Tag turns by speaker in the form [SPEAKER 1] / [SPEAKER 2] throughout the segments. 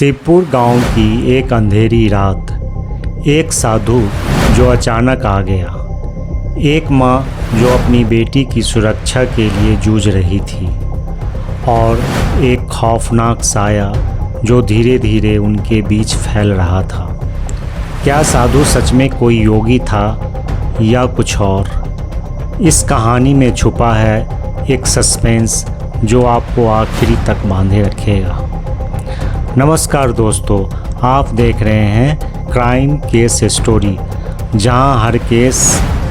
[SPEAKER 1] शिवपुर गांव की एक अंधेरी रात, एक साधु जो अचानक आ गया। एक माँ जो अपनी बेटी की सुरक्षा के लिए जूझ रही थी और एक खौफनाक साया जो धीरे धीरे उनके बीच फैल रहा था। क्या साधु सच में कोई योगी था या कुछ और? इस कहानी में छुपा है एक सस्पेंस जो आपको आखिरी तक बांधे रखेगा। नमस्कार दोस्तों, आप देख रहे हैं क्राइम केस स्टोरी, जहां हर केस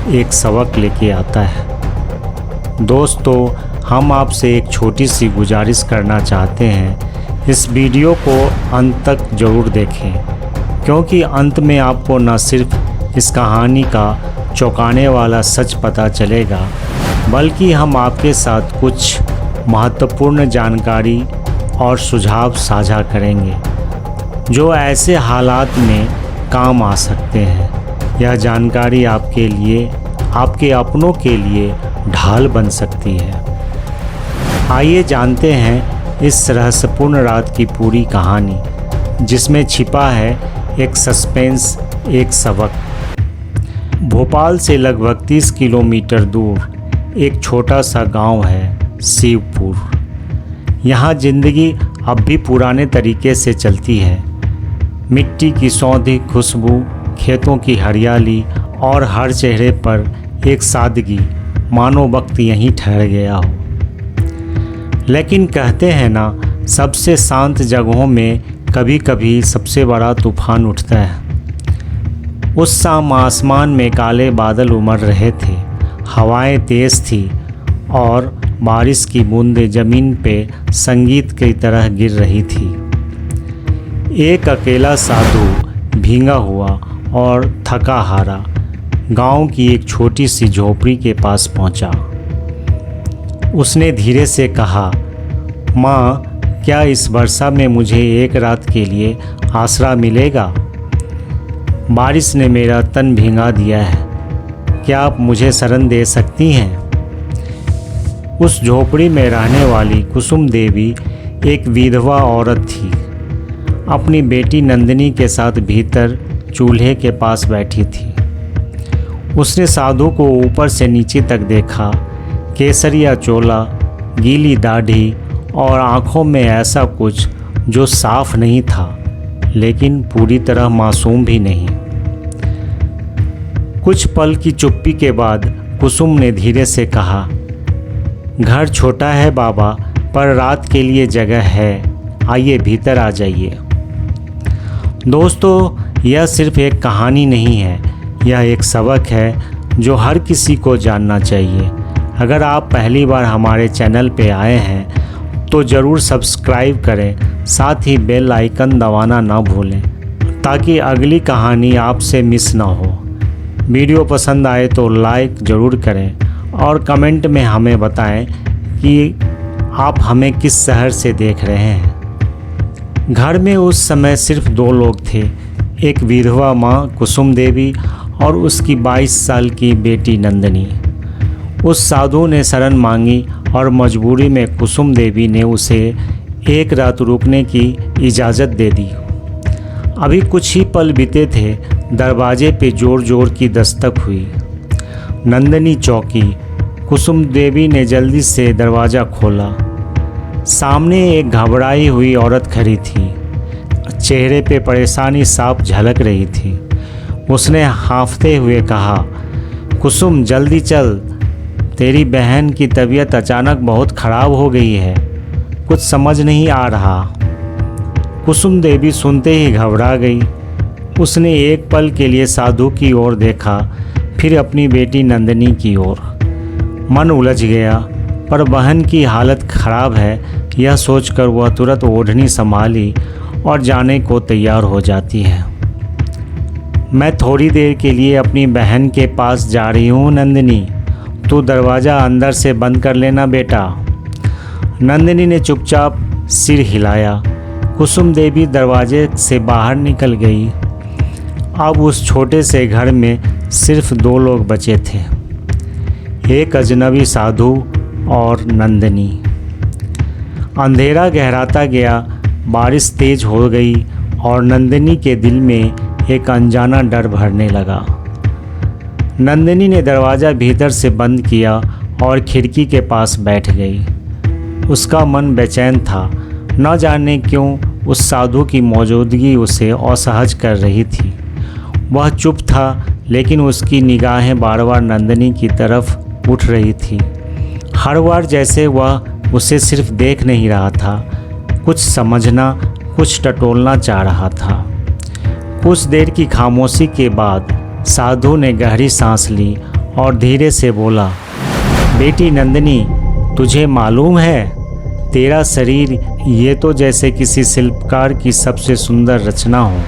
[SPEAKER 1] एक सबक लेके आता है। दोस्तों, हम आपसे एक छोटी सी गुजारिश करना चाहते हैं, इस वीडियो को अंत तक ज़रूर देखें, क्योंकि अंत में आपको न सिर्फ इस कहानी का चौंकाने वाला सच पता चलेगा, बल्कि हम आपके साथ कुछ महत्वपूर्ण जानकारी और सुझाव साझा करेंगे जो ऐसे हालात में काम आ सकते हैं। यह जानकारी आपके लिए, आपके अपनों के लिए ढाल बन सकती है। आइए जानते हैं इस रहस्यपूर्ण रात की पूरी कहानी, जिसमें छिपा है एक सस्पेंस, एक सबक। भोपाल से लगभग 30 किलोमीटर दूर एक छोटा सा गांव है शिवपुर। यहाँ ज़िंदगी अब भी पुराने तरीके से चलती है। मिट्टी की सौंधी खुशबू, खेतों की हरियाली और हर चेहरे पर एक सादगी, मानो वक्त यहीं ठहर गया हो। लेकिन कहते हैं ना, सबसे शांत जगहों में कभी कभी सबसे बड़ा तूफान उठता है। उस शाम आसमान में काले बादल उमड़ रहे थे, हवाएं तेज थी और बारिश की बूंदें ज़मीन पे संगीत की तरह गिर रही थी। एक अकेला साधु भीगा हुआ और थका हारा गांव की एक छोटी सी झोपड़ी के पास पहुंचा। उसने धीरे से कहा, माँ, क्या इस वर्षा में मुझे एक रात के लिए आसरा मिलेगा? बारिश ने मेरा तन भीगा दिया है, क्या आप मुझे शरण दे सकती हैं? उस झोपड़ी में रहने वाली कुसुम देवी एक विधवा औरत थी। अपनी बेटी नंदिनी के साथ भीतर चूल्हे के पास बैठी थी। उसने साधु को ऊपर से नीचे तक देखा। केसरिया चोला, गीली दाढ़ी और आंखों में ऐसा कुछ जो साफ नहीं था, लेकिन पूरी तरह मासूम भी नहीं। कुछ पल की चुप्पी के बाद कुसुम ने धीरे से कहा, घर छोटा है बाबा, पर रात के लिए जगह है, आइए भीतर आ जाइए। दोस्तों, यह सिर्फ एक कहानी नहीं है, यह एक सबक है जो हर किसी को जानना चाहिए। अगर आप पहली बार हमारे चैनल पे आए हैं तो ज़रूर सब्सक्राइब करें, साथ ही बेल आइकन दबाना ना भूलें, ताकि अगली कहानी आपसे मिस ना हो। वीडियो पसंद आए तो लाइक ज़रूर करें और कमेंट में हमें बताएं कि आप हमें किस शहर से देख रहे हैं। घर में उस समय सिर्फ 2 लोग थे, एक विधवा माँ कुसुम देवी और उसकी 22 साल की बेटी नंदिनी। उस साधु ने शरण मांगी और मजबूरी में कुसुम देवी ने उसे एक रात रुकने की इजाज़त दे दी। अभी कुछ ही पल बीते थे, दरवाजे पे ज़ोर ज़ोर की दस्तक हुई। नंदिनी चौंकी। कुसुम देवी ने जल्दी से दरवाज़ा खोला। सामने एक घबराई हुई औरत खड़ी थी, चेहरे पे परेशानी साफ झलक रही थी। उसने हांफते हुए कहा, कुसुम जल्दी चल, तेरी बहन की तबीयत अचानक बहुत ख़राब हो गई है, कुछ समझ नहीं आ रहा। कुसुम देवी सुनते ही घबरा गई। उसने एक पल के लिए साधु की ओर देखा, फिर अपनी बेटी नंदिनी की ओर। मन उलझ गया, पर बहन की हालत खराब है यह सोचकर वह तुरंत ओढ़नी संभाली और जाने को तैयार हो जाती है। मैं थोड़ी देर के लिए अपनी बहन के पास जा रही हूँ नंदिनी, तू दरवाज़ा अंदर से बंद कर लेना बेटा। नंदिनी ने चुपचाप सिर हिलाया। कुसुम देवी दरवाजे से बाहर निकल गई। अब उस छोटे से घर में सिर्फ 2 लोग बचे थे, एक अजनबी साधु और नंदिनी। अंधेरा गहराता गया, बारिश तेज हो गई और नंदिनी के दिल में एक अनजाना डर भरने लगा। नंदिनी ने दरवाज़ा भीतर से बंद किया और खिड़की के पास बैठ गई। उसका मन बेचैन था, न जाने क्यों उस साधु की मौजूदगी उसे असहज कर रही थी। वह चुप था, लेकिन उसकी निगाहें बार बार नंदिनी की तरफ उठ रही थी। हर बार जैसे वह उसे सिर्फ देख नहीं रहा था, कुछ समझना, कुछ टटोलना चाह रहा था। कुछ देर की खामोशी के बाद साधु ने गहरी सांस ली और धीरे से बोला, बेटी नंदिनी, तुझे मालूम है तेरा शरीर ये तो जैसे किसी शिल्पकार की सबसे सुंदर रचना हो,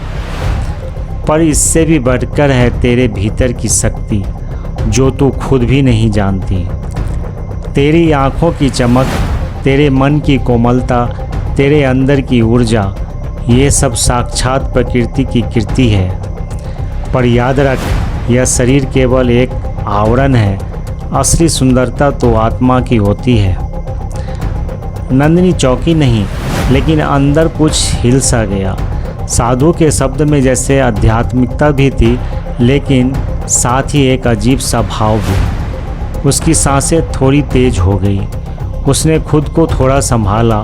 [SPEAKER 1] पर इससे भी बढ़कर है तेरे भीतर की शक्ति जो तू खुद भी नहीं जानती। तेरी आँखों की चमक, तेरे मन की कोमलता, तेरे अंदर की ऊर्जा, ये सब साक्षात प्रकृति की कृति है। पर याद रख, यह शरीर केवल एक आवरण है, असली सुंदरता तो आत्मा की होती है। नंदिनी चौंकी नहीं, लेकिन अंदर कुछ हिल सा गया। साधु के शब्द में जैसे आध्यात्मिकता भी थी, लेकिन साथ ही एक अजीब सा भाव भी। उसकी सांसें थोड़ी तेज हो गई। उसने खुद को थोड़ा संभाला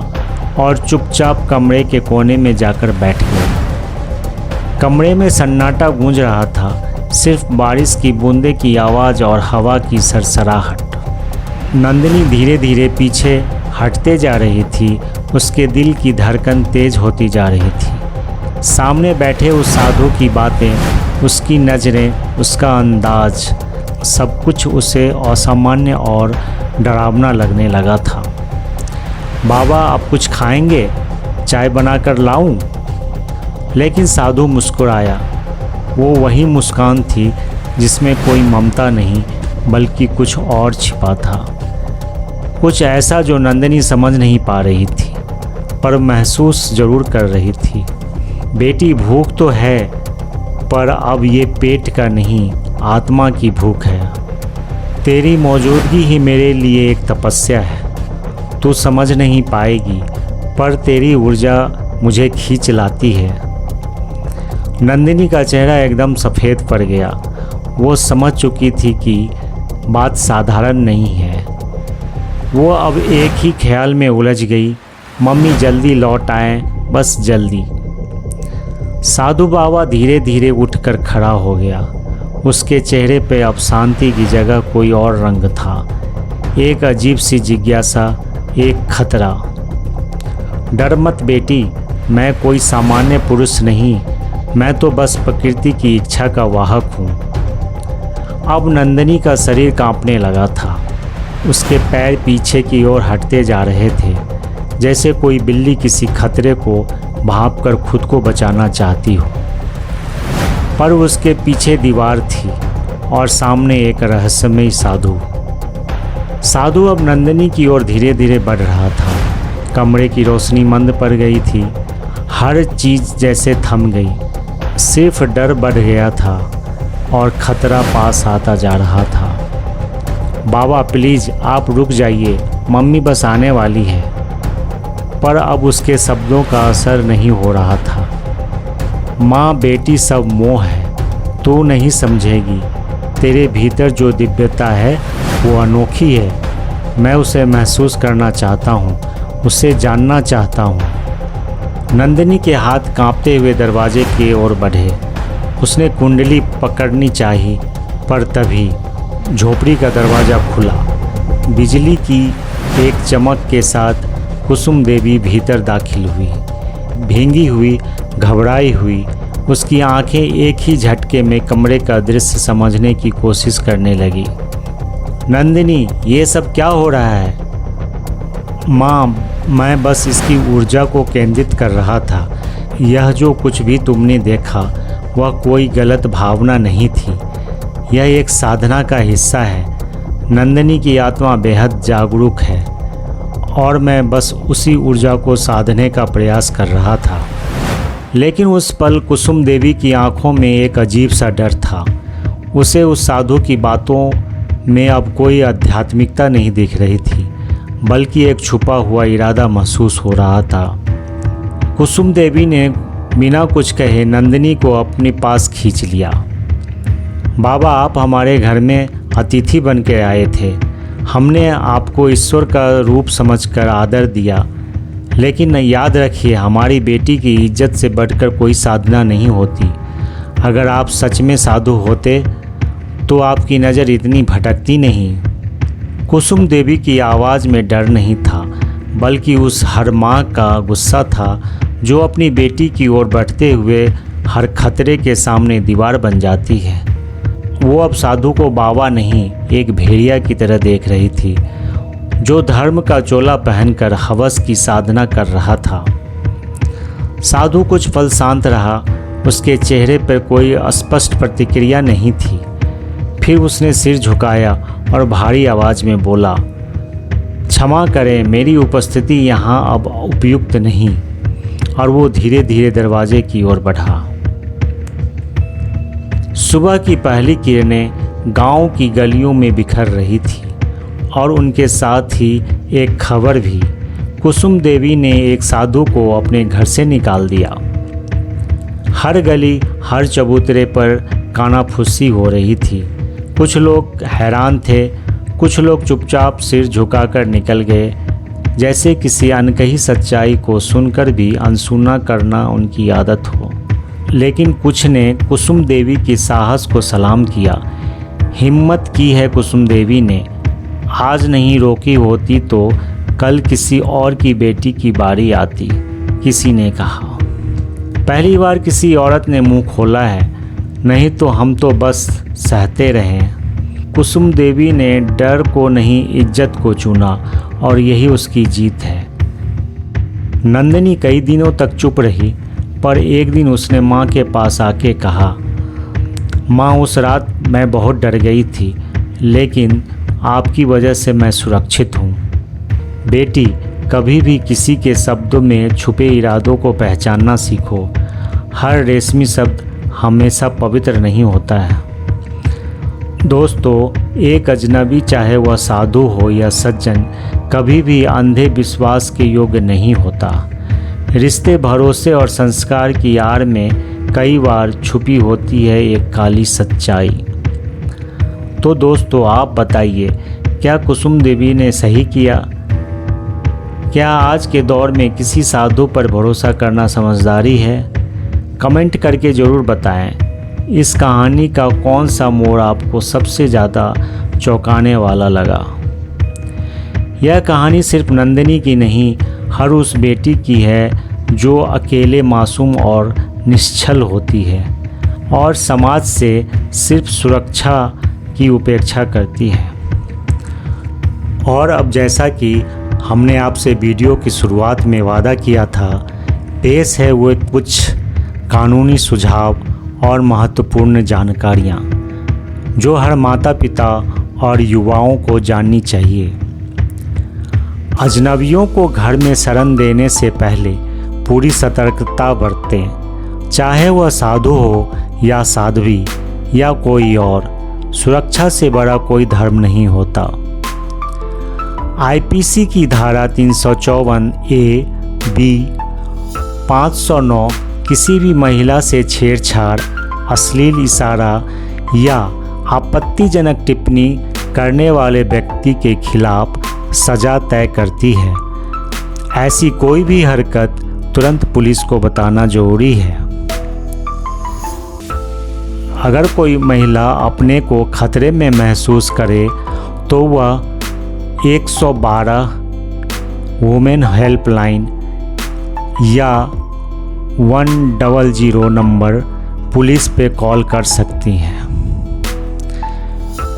[SPEAKER 1] और चुपचाप कमरे के कोने में जाकर बैठ गई। कमरे में सन्नाटा गूंज रहा था, सिर्फ बारिश की बूंदे की आवाज़ और हवा की सरसराहट। नंदिनी धीरे धीरे पीछे हटते जा रही थी। उसके दिल की धड़कन तेज होती जा रही थी। सामने बैठे उस साधु की बातें, उसकी नज़रें, उसका अंदाज, सब कुछ उसे असामान्य और डरावना लगने लगा था। बाबा, आप कुछ खाएंगे? चाय बनाकर लाऊं? लेकिन साधु मुस्कुराया। वो वही मुस्कान थी जिसमें कोई ममता नहीं, बल्कि कुछ और छिपा था। कुछ ऐसा जो नंदिनी समझ नहीं पा रही थी, पर महसूस ज़रूर कर रही थी। बेटी, भूख तो है, पर अब ये पेट का नहीं, आत्मा की भूख है। तेरी मौजूदगी ही मेरे लिए एक तपस्या है। तू समझ नहीं पाएगी, पर तेरी ऊर्जा मुझे खींच लाती है। नंदिनी का चेहरा एकदम सफ़ेद पड़ गया। वो समझ चुकी थी कि बात साधारण नहीं है। वो अब एक ही ख्याल में उलझ गई, मम्मी जल्दी लौट आएं, बस जल्दी। साधु बाबा धीरे धीरे उठकर खड़ा हो गया। उसके चेहरे पे अब शांति की जगह कोई और रंग था, एक अजीब सी जिज्ञासा, एक खतरा। डर मत बेटी, मैं कोई सामान्य पुरुष नहीं, मैं तो बस प्रकृति की इच्छा का वाहक हूँ। अब नंदिनी का शरीर कांपने लगा था। उसके पैर पीछे की ओर हटते जा रहे थे, जैसे कोई बिल्ली किसी खतरे को भांपकर खुद को बचाना चाहती हो। पर उसके पीछे दीवार थी और सामने एक रहस्यमयी साधु अब नंदिनी की ओर धीरे धीरे बढ़ रहा था। कमरे की रोशनी मंद पड़ गई थी। हर चीज़ जैसे थम गई। सिर्फ डर बढ़ गया था और खतरा पास आता जा रहा था। बाबा प्लीज़, आप रुक जाइए, मम्मी बस आने वाली है। पर अब उसके शब्दों का असर नहीं हो रहा था। माँ बेटी सब मोह है, तू नहीं समझेगी। तेरे भीतर जो दिव्यता है वो अनोखी है। मैं उसे महसूस करना चाहता हूँ, उसे जानना चाहता हूँ। नंदिनी के हाथ कांपते हुए दरवाजे की ओर बढ़े। उसने कुंडली पकड़नी चाहिए, पर तभी झोपड़ी का दरवाज़ा खुला। बिजली की एक चमक के साथ कुसुम देवी भीतर दाखिल हुई। भींगी हुई, घबराई हुई, उसकी आंखें एक ही झटके में कमरे का दृश्य समझने की कोशिश करने लगी। नंदिनी, ये सब क्या हो रहा है? माँ, मैं बस इसकी ऊर्जा को केंद्रित कर रहा था। यह जो कुछ भी तुमने देखा वह कोई गलत भावना नहीं थी, यह एक साधना का हिस्सा है। नंदिनी की आत्मा बेहद जागरूक है और मैं बस उसी ऊर्जा को साधने का प्रयास कर रहा था। लेकिन उस पल कुसुम देवी की आंखों में एक अजीब सा डर था। उसे उस साधु की बातों में अब कोई आध्यात्मिकता नहीं दिख रही थी, बल्कि एक छुपा हुआ इरादा महसूस हो रहा था। कुसुम देवी ने बिना कुछ कहे नंदिनी को अपने पास खींच लिया। बाबा, आप हमारे घर में अतिथि बन के आए थे। हमने आपको ईश्वर का रूप समझकर आदर दिया, लेकिन याद रखिए, हमारी बेटी की इज्जत से बढ़कर कोई साधना नहीं होती। अगर आप सच में साधु होते तो आपकी नज़र इतनी भटकती नहीं। कुसुम देवी की आवाज़ में डर नहीं था, बल्कि उस हर माँ का गुस्सा था जो अपनी बेटी की ओर बढ़ते हुए हर खतरे के सामने दीवार बन जाती है। वो अब साधु को बाबा नहीं, एक भेड़िया की तरह देख रही थी, जो धर्म का चोला पहनकर हवस की साधना कर रहा था। साधु कुछ पल शांत रहा, उसके चेहरे पर कोई स्पष्ट प्रतिक्रिया नहीं थी। फिर उसने सिर झुकाया और भारी आवाज़ में बोला, क्षमा करें, मेरी उपस्थिति यहाँ अब उपयुक्त नहीं। और वो धीरे धीरे दरवाजे की ओर बढ़ा। सुबह की पहली किरणें गांव की गलियों में बिखर रही थी और उनके साथ ही एक खबर भी। कुसुम देवी ने एक साधु को अपने घर से निकाल दिया। हर गली, हर चबूतरे पर कानाफूसी हो रही थी। कुछ लोग हैरान थे, कुछ लोग चुपचाप सिर झुकाकर निकल गए, जैसे किसी अनकही सच्चाई को सुनकर भी अनसुना करना उनकी आदत हो। लेकिन कुछ ने कुसुम देवी की साहस को सलाम किया। हिम्मत की है कुसुम देवी ने, आज नहीं रोकी होती तो कल किसी और की बेटी की बारी आती, किसी ने कहा। पहली बार किसी औरत ने मुंह खोला है, नहीं तो हम तो बस सहते रहें। कुसुम देवी ने डर को नहीं, इज्जत को चुना और यही उसकी जीत है। नंदिनी कई दिनों तक चुप रही, पर एक दिन उसने माँ के पास आके कहा, माँ, उस रात मैं बहुत डर गई थी, लेकिन आपकी वजह से मैं सुरक्षित हूँ। बेटी, कभी भी किसी के शब्दों में छुपे इरादों को पहचानना सीखो। हर रेशमी शब्द हमेशा पवित्र नहीं होता है। दोस्तों, एक अजनबी, चाहे वह साधु हो या सज्जन, कभी भी अंधे विश्वास के योग्य नहीं होता। रिश्ते, भरोसे और संस्कार की आड़ में कई बार छुपी होती है एक काली सच्चाई। तो दोस्तों, आप बताइए, क्या कुसुम देवी ने सही किया? क्या आज के दौर में किसी साधु पर भरोसा करना समझदारी है? कमेंट करके ज़रूर बताएं। इस कहानी का कौन सा मोड़ आपको सबसे ज़्यादा चौंकाने वाला लगा? यह कहानी सिर्फ नंदिनी की नहीं, हर उस बेटी की है जो अकेले, मासूम और निश्चल होती है और समाज से सिर्फ सुरक्षा की उपेक्षा करती है। और अब जैसा कि हमने आपसे वीडियो की शुरुआत में वादा किया था, पेश है वो कुछ कानूनी सुझाव और महत्वपूर्ण जानकारियाँ जो हर माता पिता और युवाओं को जाननी चाहिए। अजनबियों को घर में शरण देने से पहले पूरी सतर्कता बरतें, चाहे वह साधु हो या साध्वी या कोई और। सुरक्षा से बड़ा कोई धर्म नहीं होता। आईपीसी की धारा 354 ए, बी, 509 किसी भी महिला से छेड़छाड़, अश्लील इशारा या आपत्तिजनक टिप्पणी करने वाले व्यक्ति के खिलाफ सजा तय करती है। ऐसी कोई भी हरकत तुरंत पुलिस को बताना जरूरी है। अगर कोई महिला अपने को खतरे में महसूस करे तो वह 112 वुमेन हेल्पलाइन या 100 नंबर पुलिस पे कॉल कर सकती हैं।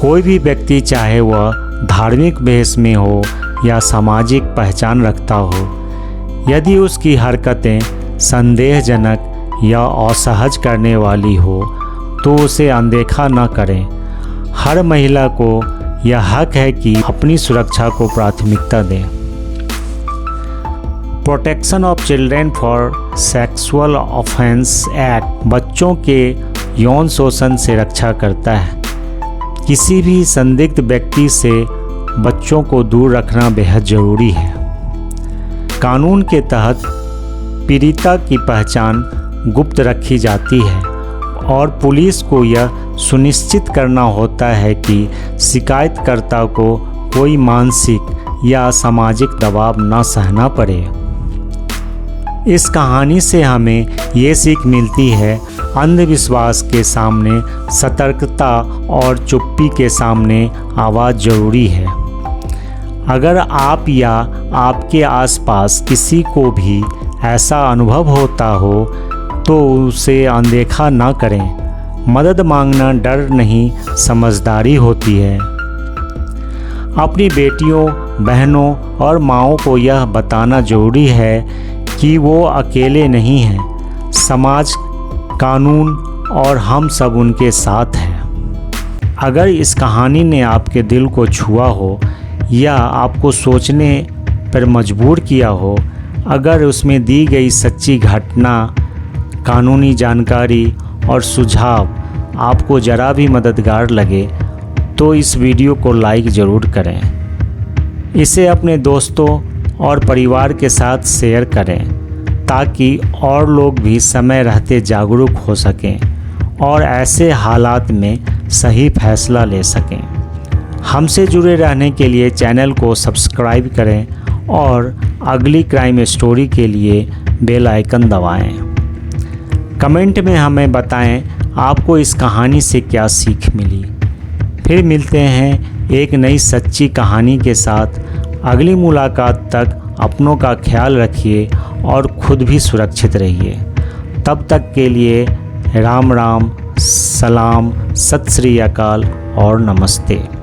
[SPEAKER 1] कोई भी व्यक्ति, चाहे वह धार्मिक भेष में हो या सामाजिक पहचान रखता हो, यदि उसकी हरकतें संदेहजनक या असहज करने वाली हो तो उसे अनदेखा न करें। हर महिला को यह हक है कि अपनी सुरक्षा को प्राथमिकता दें। Protection of children for sexual offence act बच्चों के यौन शोषण से रक्षा करता है। किसी भी संदिग्ध व्यक्ति से बच्चों को दूर रखना बेहद ज़रूरी है। कानून के तहत पीड़िता की पहचान गुप्त रखी जाती है और पुलिस को यह सुनिश्चित करना होता है कि शिकायतकर्ता को कोई मानसिक या सामाजिक दबाव न सहना पड़े। इस कहानी से हमें ये सीख मिलती है, अंधविश्वास के सामने सतर्कता और चुप्पी के सामने आवाज़ जरूरी है। अगर आप या आपके आसपास किसी को भी ऐसा अनुभव होता हो तो उसे अनदेखा ना करें। मदद मांगना डर नहीं, समझदारी होती है। अपनी बेटियों, बहनों और माँओं को यह बताना जरूरी है कि वो अकेले नहीं हैं। समाज, कानून और हम सब उनके साथ हैं। अगर इस कहानी ने आपके दिल को छुआ हो या आपको सोचने पर मजबूर किया हो, अगर उसमें दी गई सच्ची घटना, कानूनी जानकारी और सुझाव आपको ज़रा भी मददगार लगे तो इस वीडियो को लाइक ज़रूर करें। इसे अपने दोस्तों और परिवार के साथ शेयर करें ताकि और लोग भी समय रहते जागरूक हो सकें और ऐसे हालात में सही फैसला ले सकें। हमसे जुड़े रहने के लिए चैनल को सब्सक्राइब करें और अगली क्राइम स्टोरी के लिए बेल आइकन दबाएं। कमेंट में हमें बताएं आपको इस कहानी से क्या सीख मिली। फिर मिलते हैं एक नई सच्ची कहानी के साथ। अगली मुलाकात तक अपनों का ख्याल रखिए और खुद भी सुरक्षित रहिए। तब तक के लिए राम राम, सलाम, सत श्री अकाल और नमस्ते।